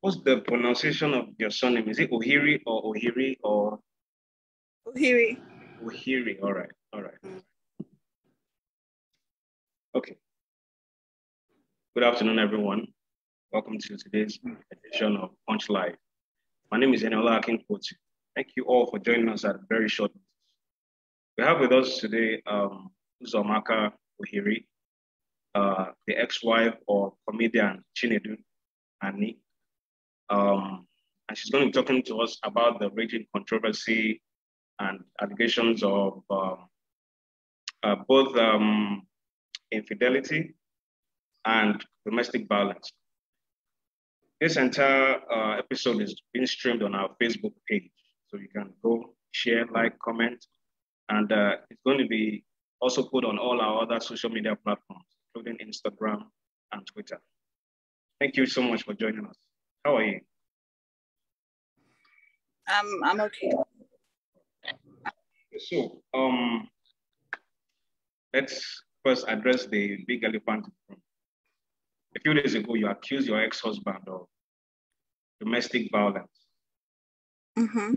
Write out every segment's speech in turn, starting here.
What's the pronunciation of your surname? Is it Ohiri or Ohiri or Ohiri? Ohiri? All right, all right. Okay. Good afternoon, everyone. Welcome to today's edition of Punch Live. My name is Eniola Akinpoti. Thank you all for joining us at very short notice. We have with us today Uzomaka Ohiri, the ex-wife of comedian Nedu and she's going to be talking to us about the raging controversy and allegations of both infidelity and domestic violence. This entire episode is being streamed on our Facebook page, so you can go share, like, comment, and it's going to be also put on all our other social media platforms, including Instagram and Twitter. Thank you so much for joining us. How are you? I'm okay. So, let's first address the big elephant in the room. A few days ago, you accused your ex-husband of domestic violence. Mm-hmm.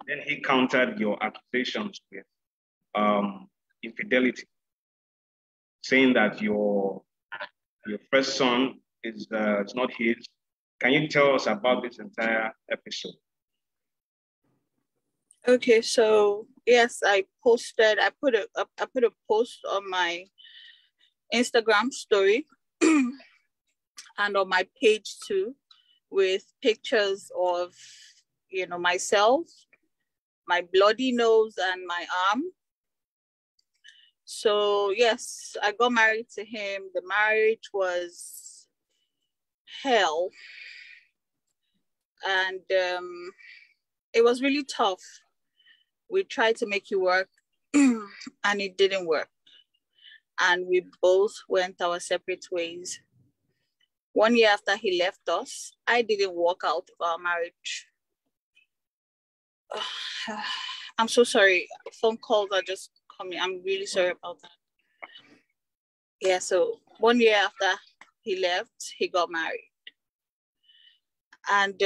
Then he countered your accusations with infidelity, saying that your first son is not his. Can you tell us about this entire episode? Okay, so yes, I put a post on my Instagram story and on my page too, with pictures of myself, my bloody nose and my arm. So yes, I got married to him. The marriage was hell, and it was really tough. We tried to make it work and it didn't work. And we both went our separate ways. 1 year after he left us, I didn't walk out of our marriage. I'm so sorry. Phone calls are just coming. I'm really sorry about that. Yeah, so 1 year after he left, he got married. And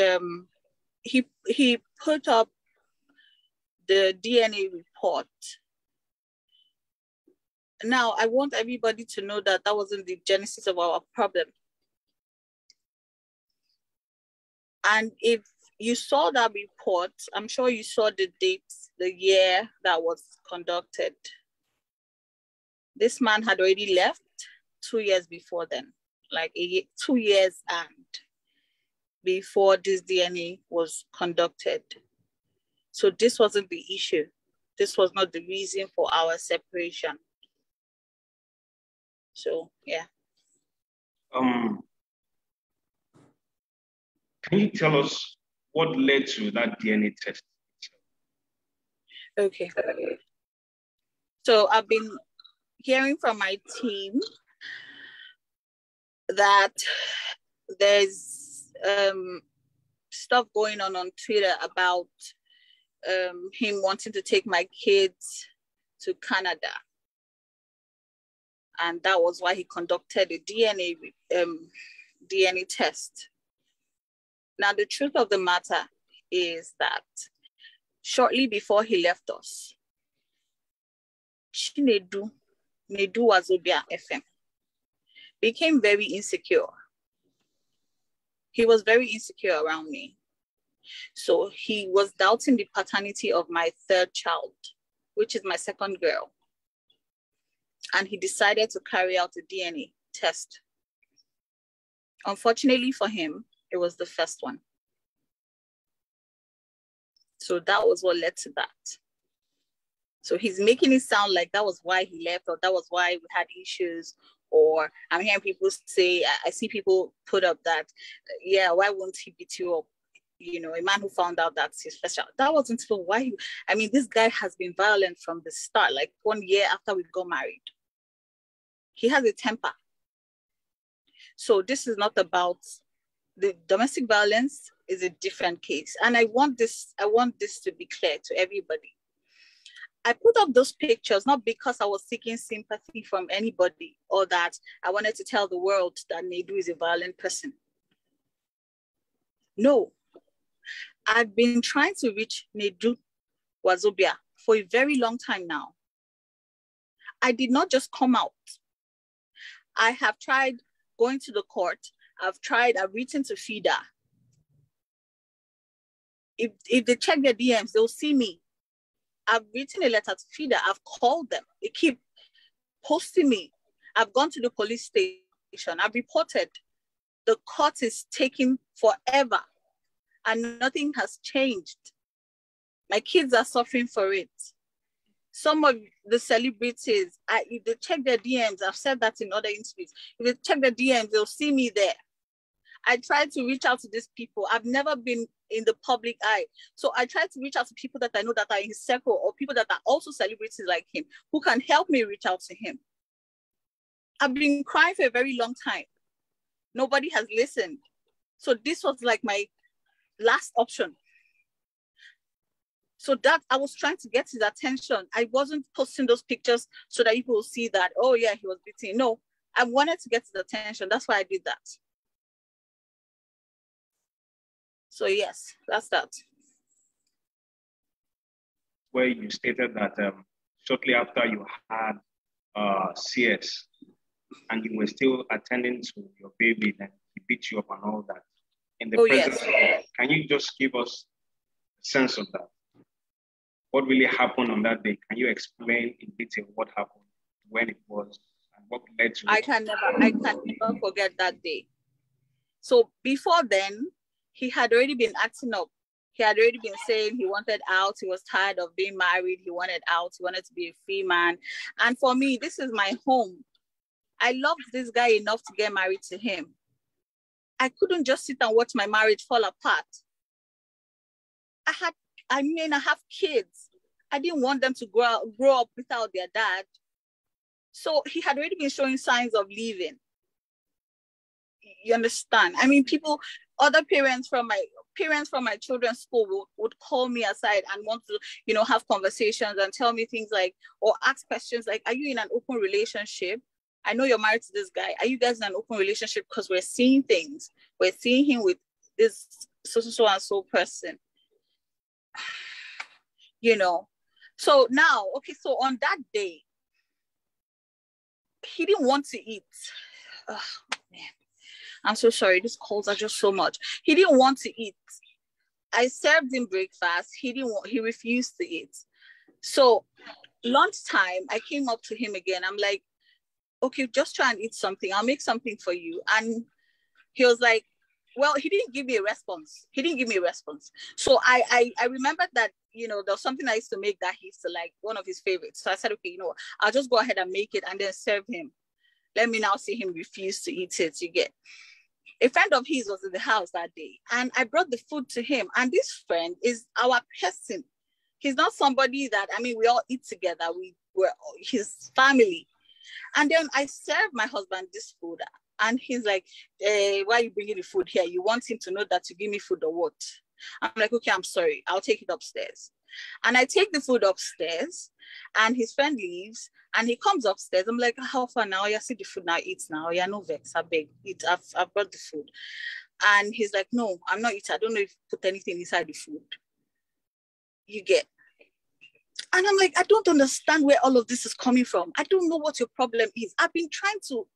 he put up the DNA report. Now, I want everybody to know that that wasn't the genesis of our problem. And if you saw that report, I'm sure you saw the date, the year that was conducted. This man had already left 2 years before then, like 2 years and before this DNA was conducted. So this wasn't the issue. This was not the reason for our separation. So, yeah. Can you tell us what led to that DNA test? Okay. So I've been hearing from my team that there's stuff going on Twitter about him wanting to take my kids to Canada. And that was why he conducted a DNA test. Now, the truth of the matter is that shortly before he left us, Nedu Wazobia FM became very insecure. He was very insecure around me. So he was doubting the paternity of my third child, which is my second girl. And he decided to carry out a DNA test. Unfortunately for him, it was the first one. So that was what led to that. So he's making it sound like that was why he left, or that was why we had issues. Or I'm hearing people say, I see people put up that, yeah, why won't he beat you up? You know, a man who found out that's his first child. That wasn't even why. This guy has been violent from the start, like 1 year after we got married. He has a temper. So this is not about the domestic violence, is a different case. And I want this to be clear to everybody. I put up those pictures not because I was seeking sympathy from anybody or that I wanted to tell the world that Nedu is a violent person. No, I've been trying to reach Nedu Wazobia for a very long time now. I did not just come out. I have tried going to the court. I've written to FIDA. If they check their DMs, they'll see me. I've written a letter to FIDA. I've called them. They keep posting me. I've gone to the police station. I've reported. The court is taking forever and nothing has changed. My kids are suffering for it. Some of the celebrities, if they check their DMs, I've said that in other interviews, if they check their DMs, they'll see me there. I tried to reach out to these people. I've never been in the public eye. So I tried to reach out to people that I know that are in his circle or people that are also celebrities like him who can help me reach out to him. I've been crying for a very long time. Nobody has listened. So this was like my last option. So that I was trying to get his attention. I wasn't posting those pictures so that people will see that, oh yeah, he was beaten. No, I wanted to get his attention. That's why I did that. So yes, that's that. Where you stated that shortly after you had CS and you were still attending to your baby and he beat you up and all that. In the present, yes. Can you just give us a sense of that? What really happened on that day? Can you explain in detail what happened, when it was, and what led to it? I can never forget that day. So before then, he had already been acting up. He had already been saying he wanted out. He was tired of being married. He wanted out. He wanted to be a free man. And for me, this is my home. I loved this guy enough to get married to him. I couldn't just sit and watch my marriage fall apart. I have kids. I didn't want them to grow up without their dad. So he had already been showing signs of leaving. You understand? I mean, other parents from my children's school would call me aside and want to, have conversations and tell me things like, or ask questions like, are you in an open relationship? I know you're married to this guy. Are you guys in an open relationship? Because we're seeing things. We're seeing him with this so and so person. So now, okay, so on that day, he didn't want to eat. Oh, man. I'm so sorry. These calls are just so much. He didn't want to eat. I served him breakfast. He refused to eat. So lunchtime, I came up to him again. I'm like, okay, just try and eat something. I'll make something for you. And he was like, well, he didn't give me a response. So I remembered that, there was something I used to make that he used to like, one of his favorites. So I said, okay, I'll just go ahead and make it and then serve him. Let me now see him refuse to eat it. You get. A friend of his was in the house that day and I brought the food to him. And this friend is our person. He's not somebody that, we all eat together. We're his family. And then I served my husband this food. And he's like, why are you bringing the food here? You want him to know that you give me food or what? I'm like, okay, I'm sorry. I'll take it upstairs. And I take the food upstairs and his friend leaves and he comes upstairs. I'm like, how far now? You see the food now, eat now. Yeah, no vex, I beg. Eat. I've brought the food. And he's like, no, I'm not eating. I don't know if you put anything inside the food. You get. And I'm like, I don't understand where all of this is coming from. I don't know what your problem is. I've been trying to,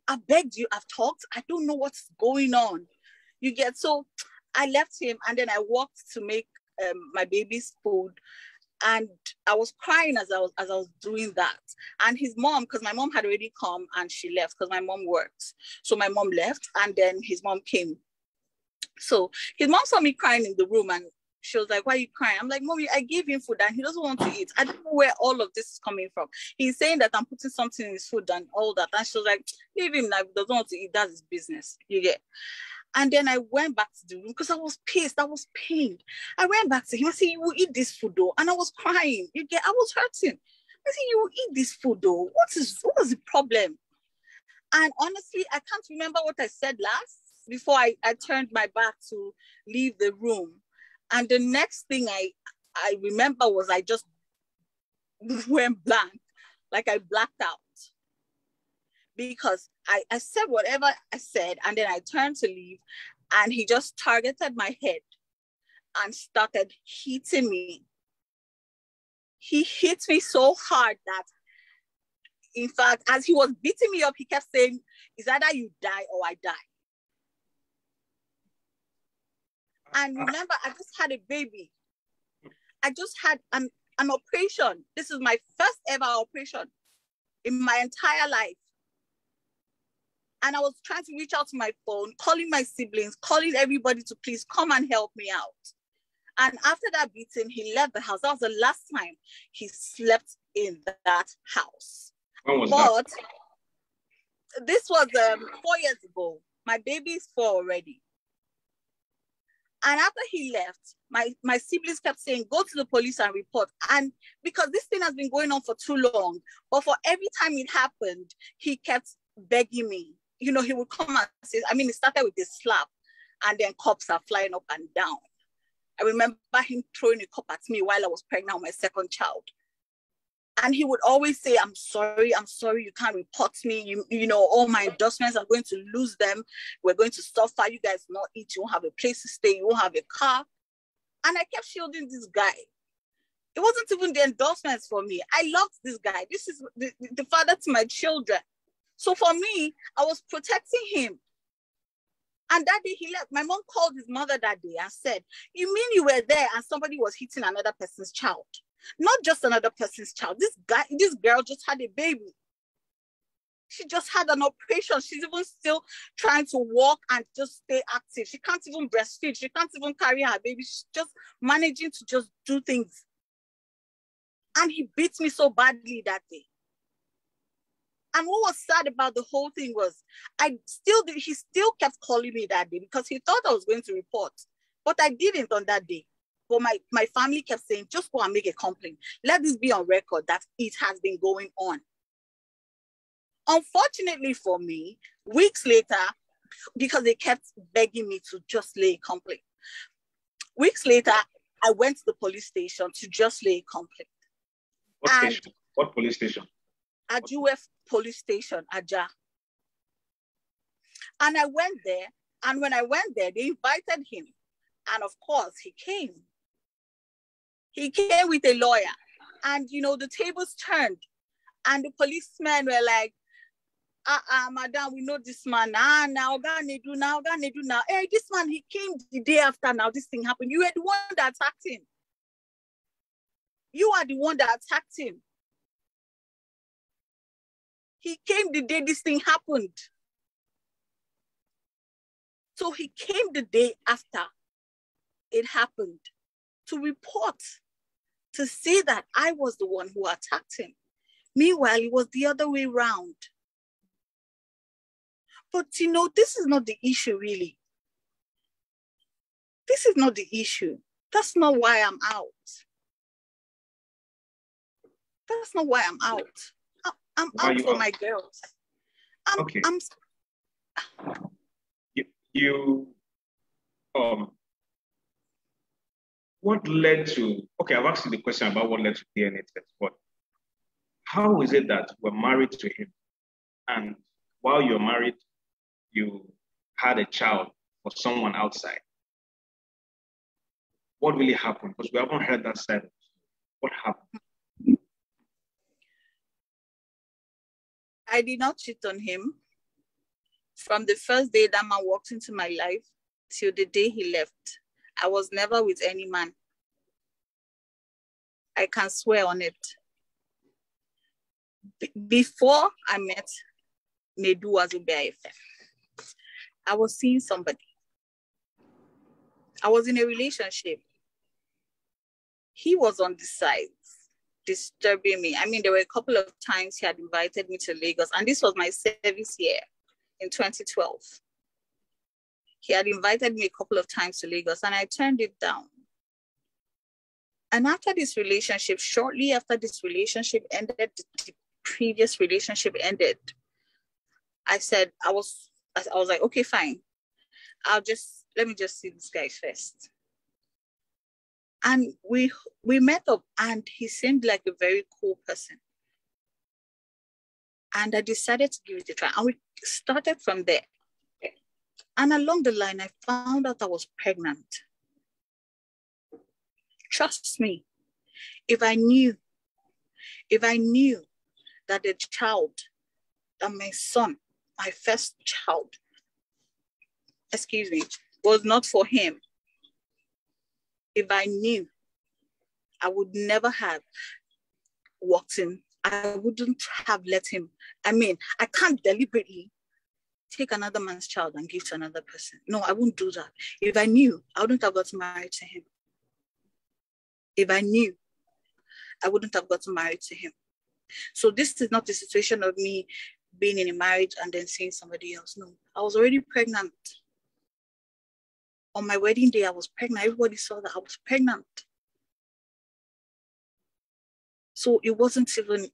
I've begged you, I've talked. I don't know what's going on. You get. So I left him and then I walked to make my baby's food. And I was crying as I was doing that. And his mom, because my mom had already come and she left because my mom worked. So my mom left and then his mom came. So his mom saw me crying in the room and she was like, why are you crying? I'm like, Mommy, I gave him food and he doesn't want to eat. I don't know where all of this is coming from. He's saying that I'm putting something in his food and all that. And she was like, leave him now. If he doesn't want to eat, that's his business. You get. And then I went back to the room because I was pissed. I was pained. I went back to him. I said, you will eat this food though. And I was crying. You get, I was hurting. I said, you will eat this food though. What was the problem? And honestly, I can't remember what I said last before I turned my back to leave the room. And the next thing I remember was I just went blank. Like I blacked out. Because I said whatever I said, and then I turned to leave, And he just targeted my head and started hitting me. He hit me so hard that, in fact, as he was beating me up, he kept saying, "It's either you die or I die." And remember, I just had a baby. I just had an operation. This is my first ever operation in my entire life. And I was trying to reach out to my phone, calling my siblings, calling everybody to please come and help me out. And after that beating, he left the house. That was the last time he slept in that house. When was but that? This was 4 years ago. My baby is 4 already. And after he left, my siblings kept saying, "Go to the police and report." And because this thing has been going on for too long, but for every time it happened, he kept begging me. You know, he would come and say, it started with a slap, and then cops are flying up and down. I remember him throwing a cup at me while I was pregnant with my second child. And he would always say, I'm sorry, you can't report me. You know, all my endorsements are going to lose them. We're going to suffer. You guys will not eat. You won't have a place to stay. You won't have a car. And I kept shielding this guy. It wasn't even the endorsements for me. I loved this guy. This is the father to my children. So for me, I was protecting him. And that day he left. My mom called his mother that day and said, "You mean you were there and somebody was hitting another person's child? Not just another person's child. This girl just had a baby. She just had an operation. She's even still trying to walk and just stay active. She can't even breastfeed. She can't even carry her baby. She's just managing to just do things." And he beat me so badly that day. And what was sad about the whole thing was he still kept calling me that day because he thought I was going to report. But I didn't on that day. But my family kept saying, "Just go and make a complaint. Let this be on record that it has been going on." Unfortunately for me, weeks later, because they kept begging me to just lay a complaint, weeks later, I went to the police station to just lay a complaint. What police station? Ajuwe police station, Aja. And I went there, and when I went there, they invited him. And of course, he came. He came with a lawyer. And, the tables turned. And the policemen were like, "Madam, we know this man. Now, Nedu. Hey, this man, he came the day after now this thing happened. You were the one that attacked him. You are the one that attacked him. He came the day this thing happened." So he came the day after it happened to report, to say that I was the one who attacked him. Meanwhile, it was the other way around. But, this is not the issue, really. This is not the issue. That's not why I'm out. That's not why I'm out. I'm out for my girls. Okay. What led to, I've asked you the question about what led to DNA test, but how is it that we're married to him and while you're married, you had a child for someone outside? What really happened? Because we haven't heard that side. What happened? I did not cheat on him. From the first day that man walked into my life till the day he left, I was never with any man. I can swear on it. Before I met Nedu as a BIFM, I was seeing somebody. I was in a relationship. He was on the sides, disturbing me. There were a couple of times he had invited me to Lagos, and this was my service year in 2012. He had invited me a couple of times to Lagos, and I turned it down. And after this relationship, shortly after this relationship ended, the previous relationship ended, I was like, okay, fine. Let me just see this guy first. And we met up, and he seemed like a very cool person. And I decided to give it a try. And we started from there. And along the line, I found out I was pregnant. Trust me, if I knew that the child, that my son, my first child, was not for him, if I knew, I would never have walked in. I wouldn't have let him. I mean, I can't deliberately take another man's child and give to another person. No, I wouldn't do that. If I knew, I wouldn't have gotten married to him. If I knew, I wouldn't have gotten married to him. So this is not the situation of me being in a marriage and then seeing somebody else. No, I was already pregnant. On my wedding day, I was pregnant. Everybody saw that I was pregnant. So it wasn't even,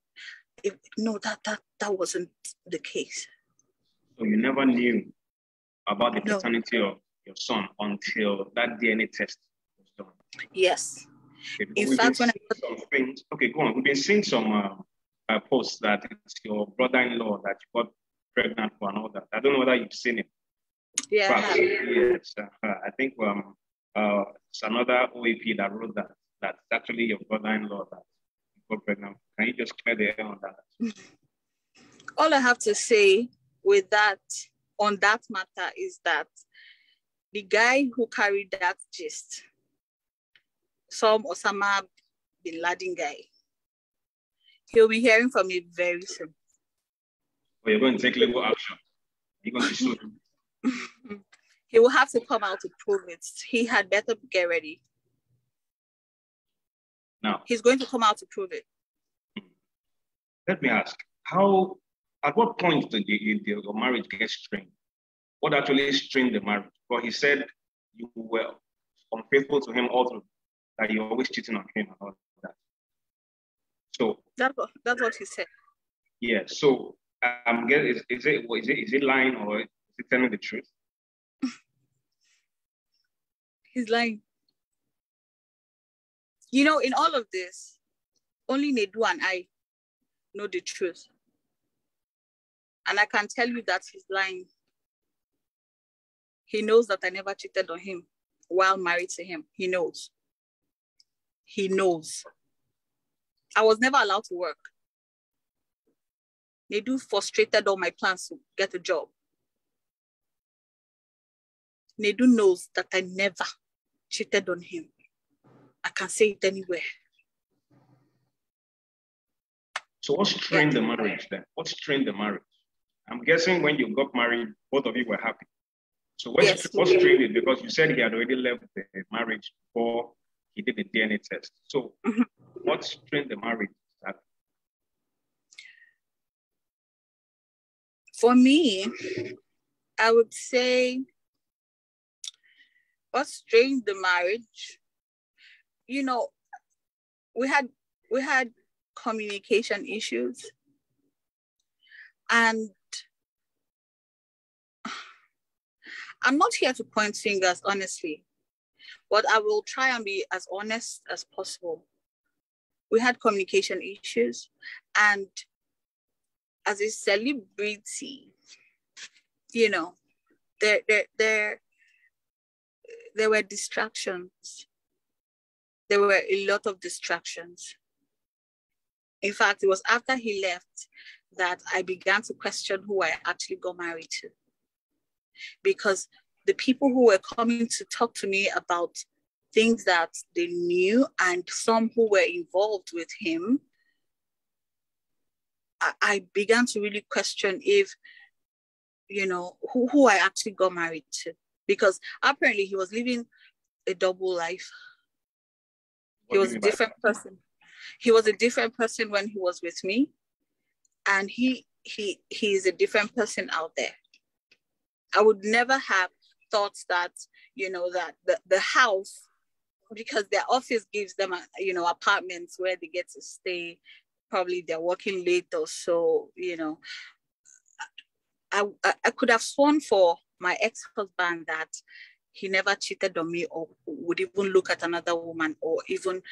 that wasn't the case. So you never knew about the paternity of your son until that DNA test was done? Yes. Okay, in fact, go on. We've been seeing some posts that it's your brother-in-law that you got pregnant for and all that. I don't know whether you've seen it. Yeah. Yes. I think it's another OAP that wrote that. That's actually your brother-in-law that you got pregnant. Can you just clear the air on that? All I have to say with that, on that matter, is that the guy who carried that gist, some Osama bin Laden guy, he'll be hearing from me very soon. Well, you're going to take legal action. You're going to sue him. He will have to come out to prove it. He had better get ready. Now, he's going to come out to prove it. Let me ask, at what point did your marriage get strained? What actually strained the marriage? Well, he said you were unfaithful to him all through, that you're always cheating on him and all that. So that's what he said. Yeah. So I'm getting, is it lying or is he telling the truth? He's lying. You know, in all of this, only Nedu and I know the truth. And I can tell you that he's lying. He knows that I never cheated on him while married to him. He knows. He knows. I was never allowed to work. Nedu frustrated all my plans to get a job. Nedu knows that I never cheated on him. I can say it anywhere. So what strained the marriage then? What strained the marriage? I'm guessing when you got married, both of you were happy. So what strained it? Because you said he had already left the marriage before he did the DNA test. So what strained the marriage? For me, I would say what strained the marriage, you know, we had communication issues, and I'm not here to point fingers, honestly, but I will try and be as honest as possible. We had communication issues, and as a celebrity, you know, there were distractions. There were a lot of distractions. In fact, it was after he left that I began to question who I actually got married to. Because the people who were coming to talk to me about things that they knew and some who were involved with him, I began to really question if, you know, who I actually got married to. Because apparently he was living a double life. He was a different person. He was a different person when he was with me. And he is a different person out there. I would never have thought that, you know, that the house, because their office gives them, you know, apartments where they get to stay. Probably they're working late or so, you know. I could have sworn for my ex-husband that he never cheated on me or would even look at another woman or even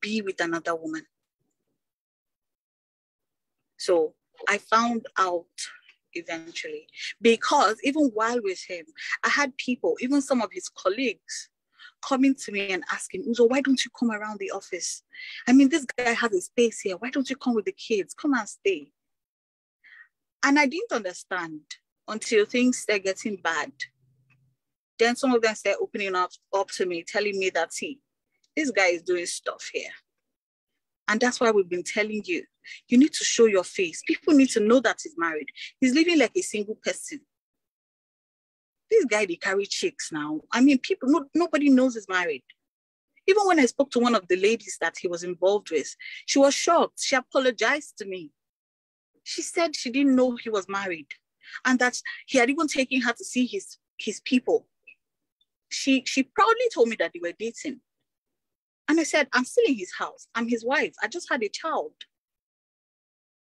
be with another woman. So I found out eventually. Because even while with him, I had people, even some of his colleagues, coming to me and asking, Uzo, why don't you come around the office? I mean, this guy has a space here. Why don't you come with the kids? Come and stay. And I didn't understand until things started getting bad. Then some of them started opening up to me, telling me that, see, this guy is doing stuff here. And that's why we've been telling you, you need to show your face. People need to know that he's married. He's living like a single person. This guy, they carry chicks now. I mean, nobody knows he's married. Even when I spoke to one of the ladies that he was involved with, she was shocked. She apologized to me. She said she didn't know he was married and that he had even taken her to see his people. She proudly told me that they were dating. And I said, I'm still in his house. I'm his wife. I just had a child.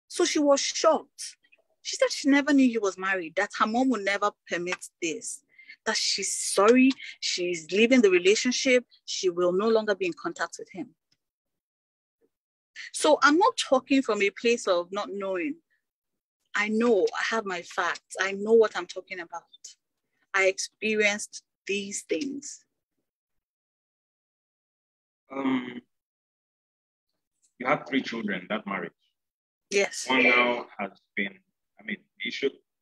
So she was shocked. She said she never knew he was married, that her mom would never permit this, that she's sorry, she's leaving the relationship, she will no longer be in contact with him. So I'm not talking from a place of not knowing. I know, I have my facts. I know what I'm talking about. I experienced these things. You have 3 children, that marriage. Yes. One now has been,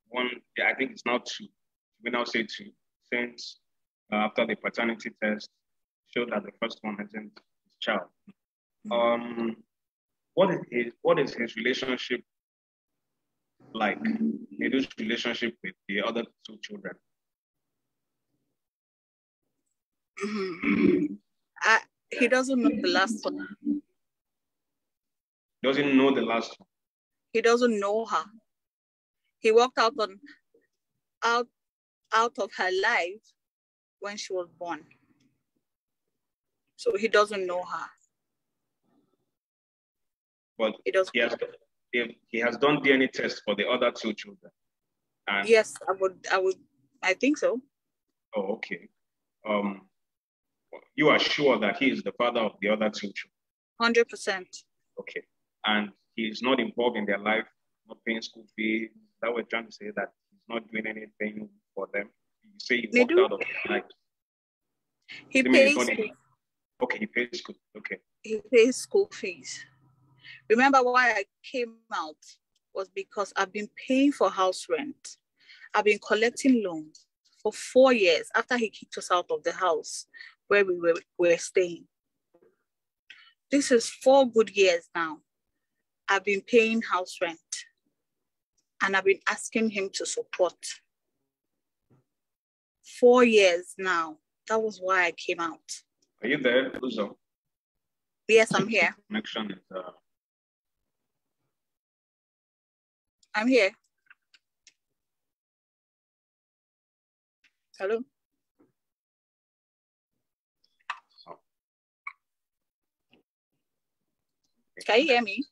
one, I think it's now 2. We now say 2, since after the paternity test showed that the first one isn't his child. What is his relationship like? Nedu's relationship with the other 2 children? He doesn't know the last one. Doesn't know the last one. He doesn't know her. He walked out of her life when she was born. So he doesn't know her. But he has done DNA tests for the other 2 children. And yes, I think so. Oh, okay. You are sure that he is the father of the other 2 children? 100%. Okay. And he's not involved in their life, not paying school fees. That we're trying to say that he's not doing anything for them. You say he walked out of their life. He pays school. Okay, he pays school. Okay. He pays school fees. Remember why I came out was because I've been paying for house rent. I've been collecting loans for 4 years after he kicked us out of the house where we were staying. This is 4 good years now. I've been paying house rent and I've been asking him to support. 4 years now. That was why I came out. Are you there, Uzo? Yes, I'm here. Connection is I'm here. Hello? Oh. Can you hear me?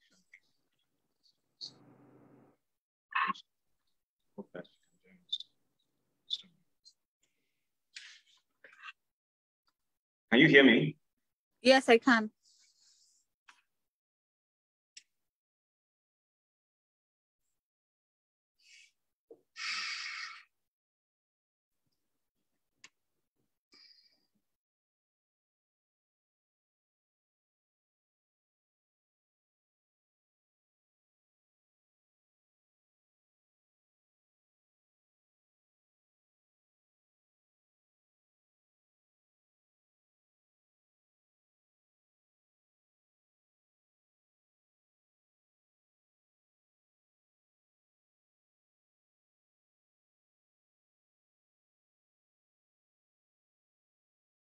Can you hear me? Yes, I can.